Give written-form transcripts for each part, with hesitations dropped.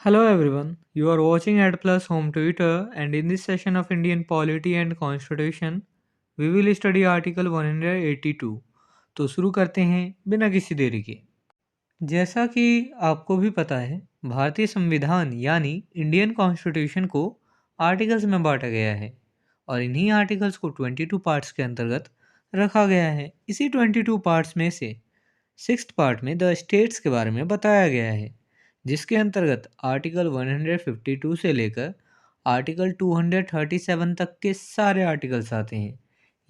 Hello everyone, you are watching Ad Plus Home Twitter, and in this session of Indian Polity and Constitution, we will study Article 182. तो शुरू करते हैं बिना किसी देरी के। जैसा कि आपको भी पता है, भारतीय संविधान यानी इंडियन कॉन्स्टिट्यूशन को आर्टिकल्स में बांटा गया है और इन्हीं आर्टिकल्स को 22 पार्ट्स के अंतर्गत रखा गया है। इसी 22 पार्ट्स में से सिक्स्थ पार्ट में द स्टेट्स के बारे में बताया गया है, जिसके अंतर्गत आर्टिकल 152 से लेकर आर्टिकल 237 तक के सारे आर्टिकल्स आते हैं।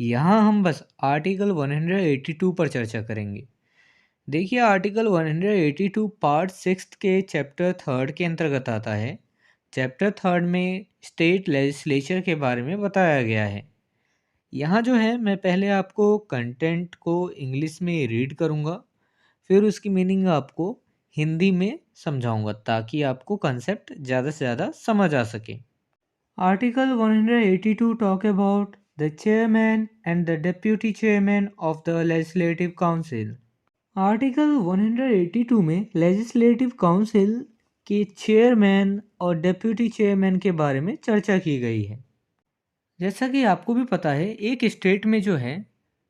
यहाँ हम बस आर्टिकल 182 पर चर्चा करेंगे। देखिए, आर्टिकल 182 पार्ट सिक्स्थ के चैप्टर थर्ड के अंतर्गत आता है। चैप्टर थर्ड में स्टेट लेजिस्लेचर के बारे में बताया गया है। यहाँ जो है, मैं पहले आपको कंटेंट को इंग्लिश में रीड करूँगा, फिर उसकी मीनिंग आपको हिंदी में समझाऊंगा ताकि आपको कंसेप्ट ज़्यादा से ज़्यादा समझ आ सके। Article 182 talk about the chairman and the deputy chairman of the legislative council. Article 182 में लेजिस्लेटिव काउंसिल के चेयरमैन और डेप्यूटी चेयरमैन के बारे में चर्चा की गई है। जैसा कि आपको भी पता है, एक स्टेट में जो है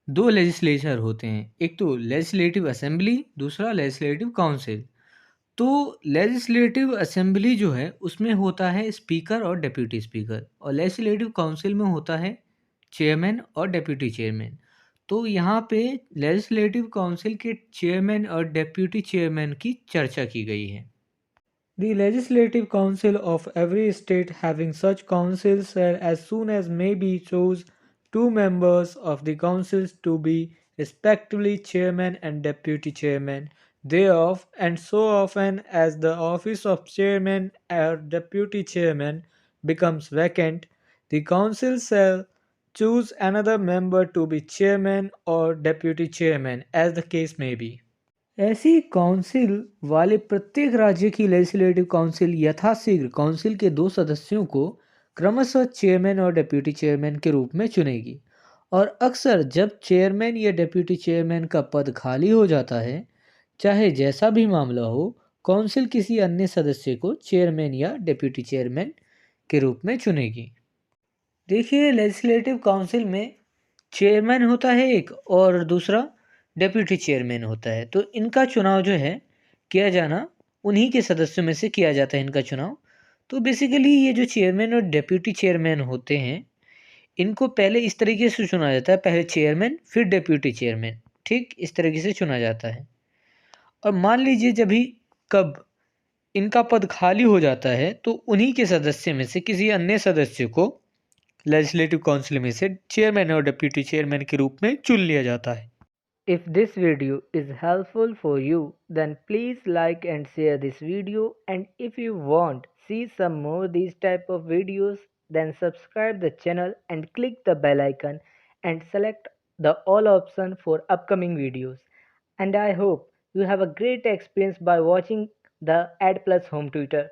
दो लेजिस्लेचर होते हैं, एक तो लेजिस्लेटिव असेंबली, दूसरा लेजिस्लेटिव काउंसिल। तो लेजिस्लेटिव असेंबली जो है उसमें होता है स्पीकर और डेप्यूटी स्पीकर, और लेजिस्लेटिव काउंसिल में होता है चेयरमैन और डेप्यूटी चेयरमैन। तो यहाँ पे लेजिस्लेटिव काउंसिल के चेयरमैन और डेप्यूटी चेयरमैन की चर्चा की गई है। The Legislative Council of every state having such councils shall as soon as may be choose two members of the councils to be respectively chairman and deputy chairman thereof, and so often as the office of chairman or deputy chairman becomes vacant, the council shall choose another member to be chairman or deputy chairman as the case may be. ऐसी council वाले प्रत्येक राज्य की legislative council यथाशीघ्र council के दो सदस्यों को क्रमशः चेयरमैन और डेप्यूटी चेयरमैन के रूप में चुनेगी, और अक्सर जब चेयरमैन या डेप्यूटी चेयरमैन का पद खाली हो जाता है, चाहे जैसा भी मामला हो, काउंसिल किसी अन्य सदस्य को चेयरमैन या डेप्यूटी चेयरमैन के रूप में चुनेगी। देखिए, लेजिस्लेटिव काउंसिल में चेयरमैन होता है एक, और दूसरा डेप्यूटी चेयरमैन होता है। तो इनका चुनाव जो है किया जाना, उन्हीं के सदस्यों में से किया जाता है इनका चुनाव। तो बेसिकली ये जो चेयरमैन और डेप्यूटी चेयरमैन होते हैं, इनको पहले इस तरीके से चुना जाता है, पहले चेयरमैन फिर डेप्यूटी चेयरमैन, ठीक इस तरीके से चुना जाता है। और मान लीजिए जब भी कब इनका पद खाली हो जाता है, तो उन्हीं के सदस्य में से किसी अन्य सदस्य को लेजिस्लेटिव काउंसिल में से चेयरमैन और डिप्टी चेयरमैन के रूप में चुन लिया जाता है। If this video is helpful for you, then please like and share this video, and if you want see some more these type of videos, then subscribe the channel and click the bell icon and select the all option for upcoming videos. And I hope you have a great experience by watching the Ad Plus Home Tutor.